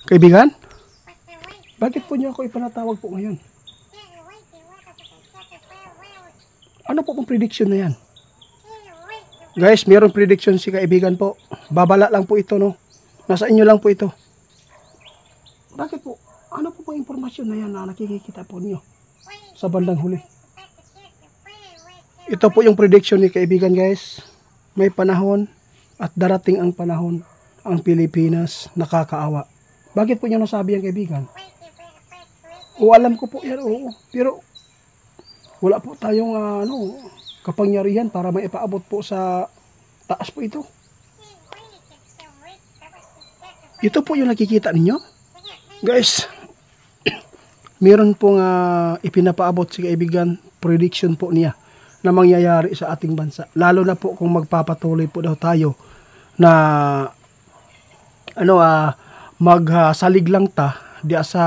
Kaibigan, bakit po niyo ako ipanatawag po ngayon? Ano po pong prediction na yan? Guys, mayroong prediction si kaibigan po. Babala lang po ito, no? Nasa inyo lang po ito. Bakit po? Ano po pong impormasyon na yan na nakikita po niyo sa bandang huli? Ito po yung prediction ni kaibigan, guys. May panahon at darating ang panahon ang Pilipinas nakakaawa. Bakit po niyo nasabi yan, kaibigan? O alam ko po yan, oo. Pero wala po tayong kapangyarihan para maipaabot po sa taas po ito. Ito po yung nakikita ninyo. Guys, meron pong ipinapaabot si kaibigan, prediction po niya na mangyayari sa ating bansa. Lalo na po kung magpapatuloy po daw tayo na magsalig lang ta diya sa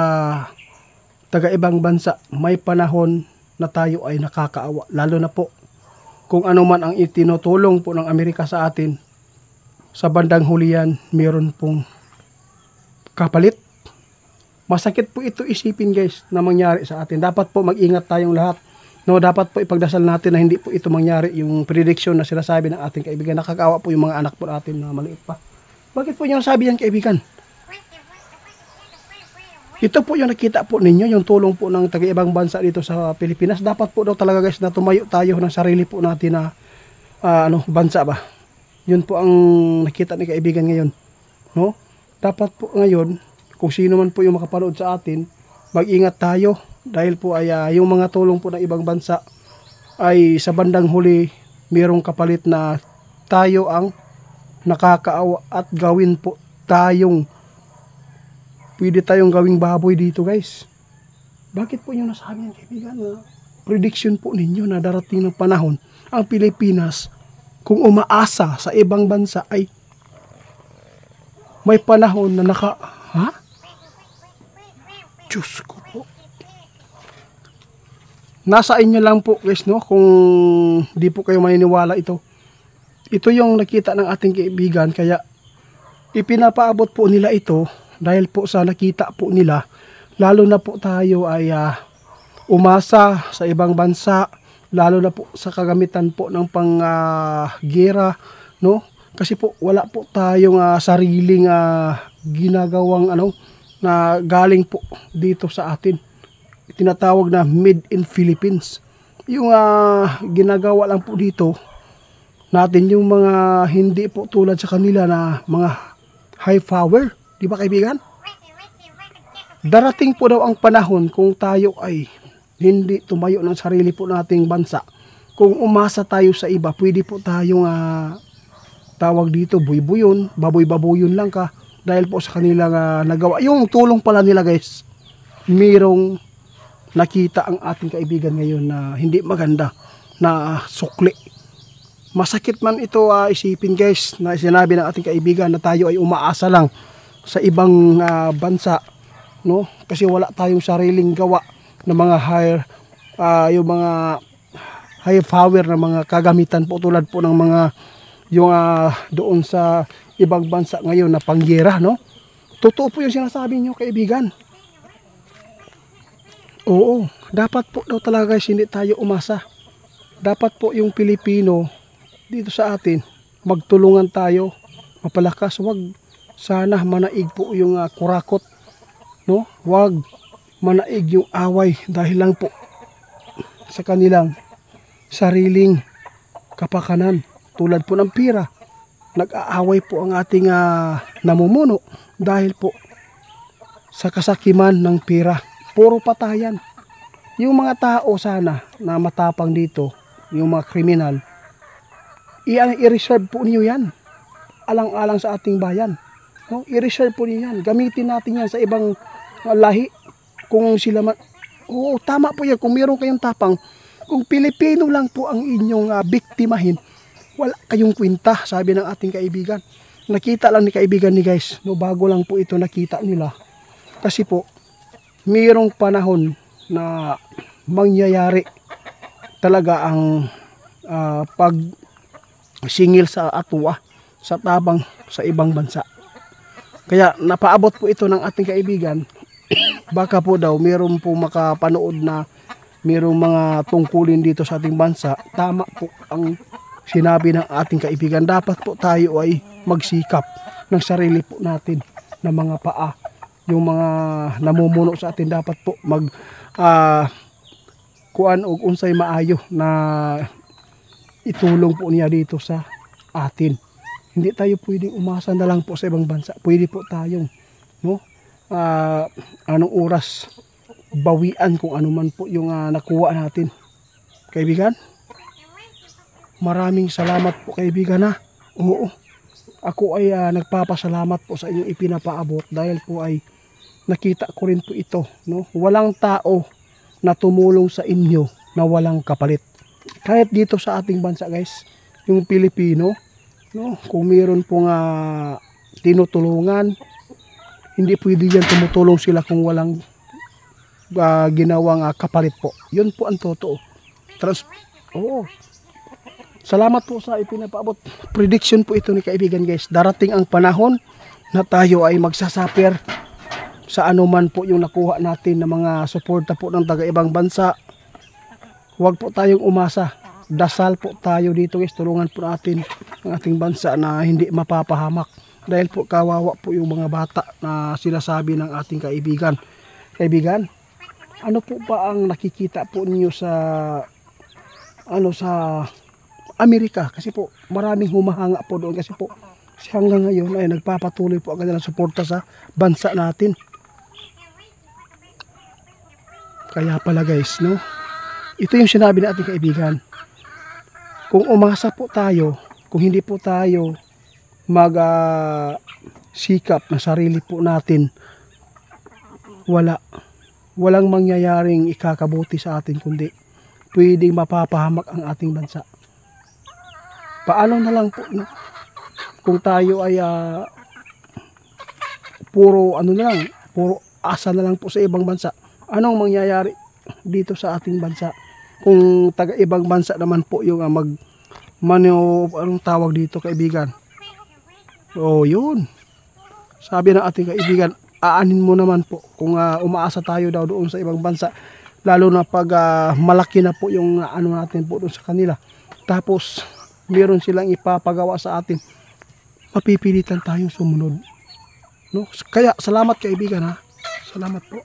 taga-ibang bansa. May panahon na tayo ay nakakaawa. Lalo na po kung ano man ang itinutulong po ng Amerika sa atin, sa bandang huli yan, meron pong kapalit. Masakit po ito isipin, guys, na mangyari sa atin. Dapat po mag-ingat tayong lahat. No, dapat po ipagdasal natin na hindi po ito mangyari, yung prediction na sinasabi ng ating kaibigan. Nakakaawa po yung mga anak po natin na maliit pa. Bakit po niyo sabi yan, kaibigan? Ito po yung nakita po ninyo, yung tulong po ng taga-ibang bansa dito sa Pilipinas. Dapat po daw talaga, guys, na tumayo tayo ng sarili po natin na bansa ba. Yun po ang nakita ni kaibigan ngayon. No? Dapat po ngayon, kung sino man po yung makapanood sa atin, mag-ingat tayo. Dahil po ay yung mga tulong po ng ibang bansa ay sa bandang huli mayroong kapalit na tayo ang nakakaawa at gawin po pwede tayong gawing baboy dito, guys. Bakit po yung nasabi yan, kaibigan, na prediction po ninyo na darating ng panahon ang Pilipinas, kung umaasa sa ibang bansa, ay may panahon na Diyos ko po. Nasa inyo lang po, guys, no? Kung di po kayo maniniwala ito. Ito yung nakita ng ating kaibigan, kaya ipinapaabot po nila ito dahil po sa nakita po nila. Lalo na po tayo ay umasa sa ibang bansa, lalo na po sa kagamitan po ng gera, no? Kasi po wala po tayong sariling ginagawang na galing po dito sa atin. Tinatawag na made in Philippines. Yung ginagawa lang po dito natin yung mga hindi po tulad sa kanila na mga high power. Di ba, kaibigan? Darating po daw ang panahon kung tayo ay hindi tumayo ng sarili po nating bansa. Kung umasa tayo sa iba, pwede po tayong tawag dito buy-buyon, baboy-baboyon lang ka dahil po sa kanilang nagawa. Yung tulong pala nila, guys, mirong nakita ang ating kaibigan ngayon na hindi maganda, na sukli. Masakit man ito isipin, guys, na sinabi ng ating kaibigan na tayo ay umaasa lang sa ibang bansa, no? Kasi wala tayong sariling gawa ng mga yung mga high power na mga kagamitan po tulad po ng mga yung doon sa ibang bansa ngayon na pangyera, no? Totoo po yung sinasabi niyo, kaibigan. Oo, dapat po daw talaga, guys, hindi tayo umasa. Dapat po yung Pilipino dito sa atin, magtulungan tayo, mapalakas. Wag sana manaig po yung kurakot, no? Wag manaig yung away dahil lang po sa kanilang sariling kapakanan tulad po ng pira. Nag-aaway po ang ating namumuno dahil po sa kasakiman ng pira. Puro patayan. Yung mga tao sana na matapang dito, yung mga kriminal, i-reserve po niyo yan. Alang-alang sa ating bayan. No? I-reserve po niyo yan. Gamitin natin yan sa ibang lahi. Kung sila oo, tama po yan. Kung meron kayong tapang, kung Pilipino lang po ang inyong biktimahin, wala kayong kwenta, sabi ng ating kaibigan. Nakita lang ni kaibigan ni, guys, no, bago lang po ito nakita nila. Kasi po, mayroong panahon na mangyayari talaga ang pagsingil sa atwa, sa tabang sa ibang bansa. Kaya napaabot po ito ng ating kaibigan. Baka po daw meron po makapanood na merong mga tungkulin dito sa ating bansa. Tama po ang sinabi ng ating kaibigan. Dapat po tayo ay magsikap ng sarili po natin na mga paa. Yung mga namumuno sa atin dapat po mag kuan og unsay maayo na itulong po niya dito sa atin. Hindi tayo pwedeng umasa na lang po sa ibang bansa. Pwede po tayong anong oras bawian kung ano man po yung nakuha natin. Kaibigan, maraming salamat po kaibigan ha. Oo, ako ay nagpapasalamat po sa inyong ipinapaabot dahil po ay nakita ko rin po ito. No? Walang tao na tumulong sa inyo na walang kapalit. Kahit dito sa ating bansa guys, yung Pilipino, no, kung meron pong tinutulungan, hindi pwede yan tumutulong sila kung walang ginawang kapalit po. Yun po ang totoo. Salamat po sa ipinapaabot. Prediction po ito ni kaibigan guys. Darating ang panahon na tayo ay magsasuffer sa anuman po yung nakuha natin ng mga suporta po ng taga-ibang bansa. Huwag po tayong umasa. Dasal po tayo dito guys. Tulungan po natin ang ating bansa na hindi mapapahamak. Dahil po kawawa po yung mga bata na sinasabi ng ating kaibigan. Kaibigan, ano po ba ang nakikita po ninyo sa sa Amerika? Kasi po maraming humahanga po doon kasi po hanggang ngayon ay nagpapatuloy po ang kanilang suporta sa bansa natin. Kaya pala guys, no? Ito yung sinabi ng ating kaibigan. Kung umasa po tayo, kung hindi po tayo sikap na sarili po natin, walang mangyayaring ikakabuti sa atin kundi pwedeng mapapahamak ang ating bansa. Paano na lang po, no? Kung tayo ay puro asa na lang po sa ibang bansa, anong mangyayari dito sa ating bansa? Kung taga-ibang bansa naman po yung anong tawag dito kaibigan? Yun. Sabi ng ating kaibigan, aanin mo naman po kung umaasa tayo daw doon sa ibang bansa, lalo na pag malaki na po yung natin po doon sa kanila. Tapos meron silang ipapagawa sa atin, mapipilitan tayong sumunod. No? Kaya salamat kaibigan ha. Salamat po.